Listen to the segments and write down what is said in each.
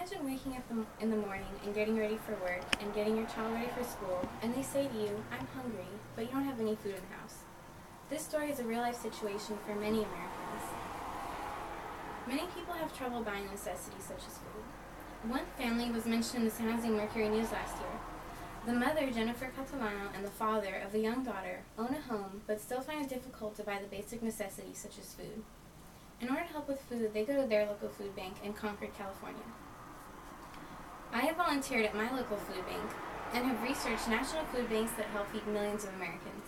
Imagine waking up in the morning and getting ready for work and getting your child ready for school, and they say to you, "I'm hungry, but you don't have any food in the house." This story is a real-life situation for many Americans. Many people have trouble buying necessities such as food. One family was mentioned in the San Jose Mercury News last year. The mother, Jennifer Catalano, and the father of a young daughter own a home but still find it difficult to buy the basic necessities such as food. In order to help with food, they go to their local food bank in Concord, California. I have volunteered at my local food bank and have researched national food banks that help feed millions of Americans.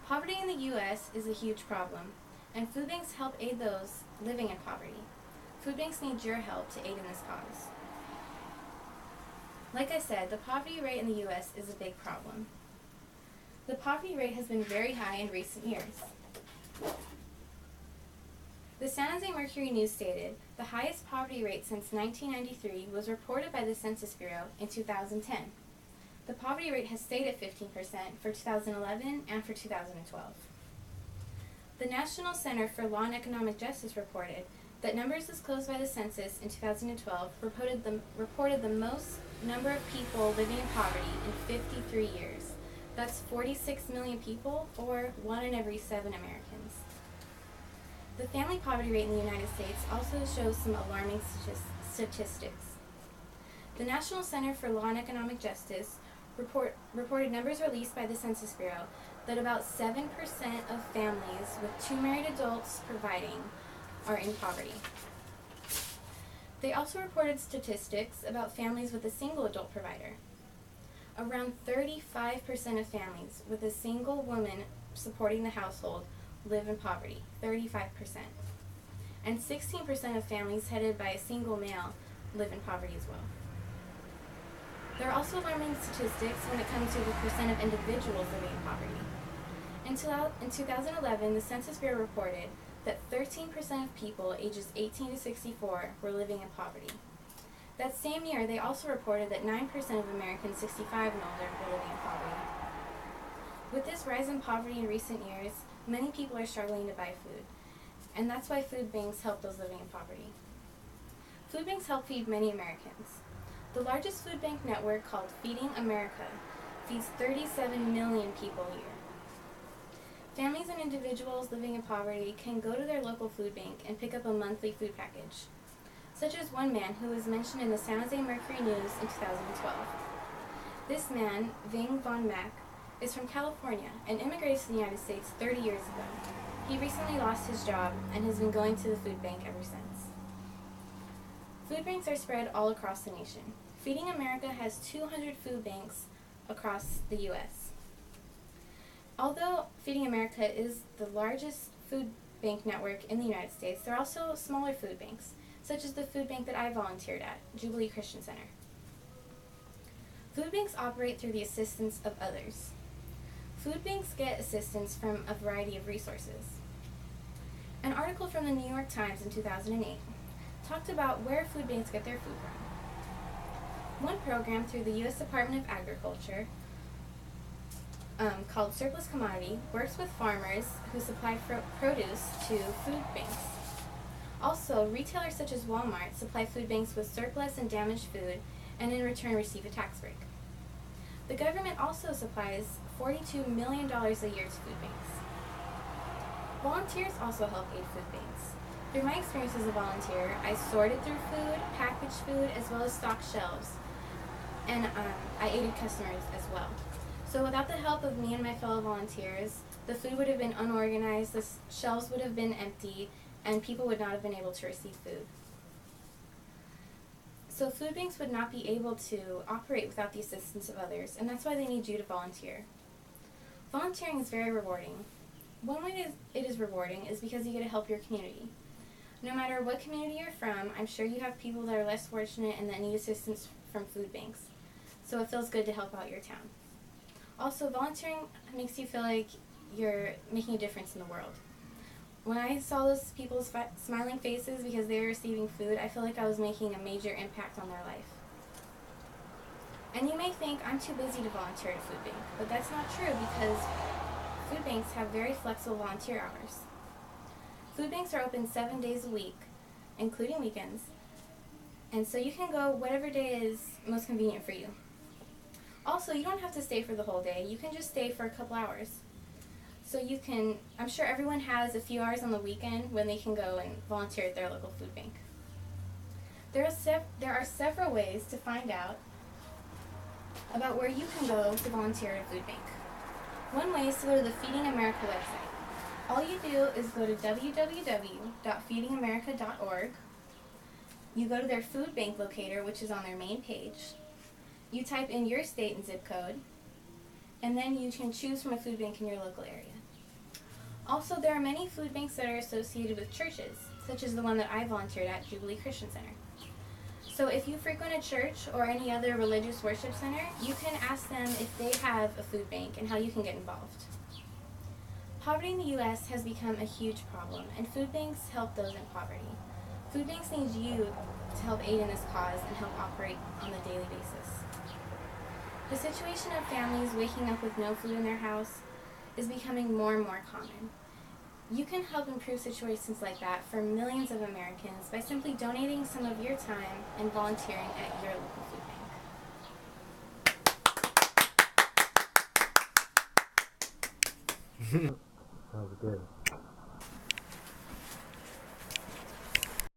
Poverty in the U.S. is a huge problem, and food banks help aid those living in poverty. Food banks need your help to aid in this cause. Like I said, the poverty rate in the U.S. is a big problem. The poverty rate has been very high in recent years. The San Jose Mercury News stated the highest poverty rate since 1993 was reported by the Census Bureau in 2010. The poverty rate has stayed at 15% for 2011 and for 2012. The National Center for Law and Economic Justice reported that numbers disclosed by the census in 2012 reported the most number of people living in poverty in 53 years. That's 46 million people, or 1 in every 7 Americans. The family poverty rate in the United States also shows some alarming statistics. The National Center for Law and Economic Justice reported numbers released by the Census Bureau that about 7% of families with 2 married adults providing are in poverty. They also reported statistics about families with a single adult provider. Around 35% of families with a single woman supporting the household live in poverty, 35%. And 16% of families headed by a single male live in poverty as well. There are also alarming statistics when it comes to the percent of individuals living in poverty. In 2011, the Census Bureau reported that 13% of people ages 18 to 64 were living in poverty. That same year, they also reported that 9% of Americans 65 and older were living in poverty. With this rise in poverty in recent years, many people are struggling to buy food, and that's why food banks help those living in poverty. Food banks help feed many Americans. The largest food bank network, called Feeding America, feeds 37 million people a year. Families and individuals living in poverty can go to their local food bank and pick up a monthly food package, such as one man who was mentioned in the San Jose Mercury News in 2012. This man, Ving Von Mack, is from California and immigrated to the United States 30 years ago. He recently lost his job and has been going to the food bank ever since. Food banks are spread all across the nation. Feeding America has 200 food banks across the U.S. Although Feeding America is the largest food bank network in the United States, there are also smaller food banks, such as the food bank that I volunteered at, Jubilee Christian Center. Food banks operate through the assistance of others. Food banks get assistance from a variety of resources. An article from the New York Times in 2008 talked about where food banks get their food from. One program through the U.S. Department of Agriculture, called Surplus Commodity, works with farmers who supply produce to food banks. Also, retailers such as Walmart supply food banks with surplus and damaged food and in return receive a tax break. The government also supplies $42 million a year to food banks. Volunteers also help aid food banks. Through my experience as a volunteer, I sorted through food, packaged food, as well as stocked shelves, and I aided customers as well. So without the help of me and my fellow volunteers, the food would have been unorganized, the shelves would have been empty, and people would not have been able to receive food. So food banks would not be able to operate without the assistance of others, and that's why they need you to volunteer. Volunteering is very rewarding. One way it is rewarding is because you get to help your community. No matter what community you're from, I'm sure you have people that are less fortunate and that need assistance from food banks. So it feels good to help out your town. Also, volunteering makes you feel like you're making a difference in the world. When I saw those people's smiling faces because they were receiving food, I feel like I was making a major impact on their life. And you may think I'm too busy to volunteer at a food bank, but that's not true because food banks have very flexible volunteer hours. Food banks are open 7 days a week, including weekends, And so you can go whatever day is most convenient for you. Also, you don't have to stay for the whole day. You can just stay for a couple hours. So you can, I'm sure everyone has a few hours on the weekend when they can go and volunteer at their local food bank. There are several ways to find out about where you can go to volunteer at a food bank. One way is to go to the Feeding America website. All you do is go to www.feedingamerica.org. You go to their food bank locator, which is on their main page. You type in your state and zip code, and then you can choose from a food bank in your local area. Also, there are many food banks that are associated with churches, such as the one that I volunteered at, Jubilee Christian Center. So if you frequent a church or any other religious worship center, you can ask them if they have a food bank and how you can get involved. Poverty in the U.S. has become a huge problem, and food banks help those in poverty. Food banks need you to help aid in this cause and help operate on a daily basis. The situation of families waking up with no food in their house is becoming more and more common. You can help improve situations like that for millions of Americans by simply donating some of your time and volunteering at your local food bank. That was good.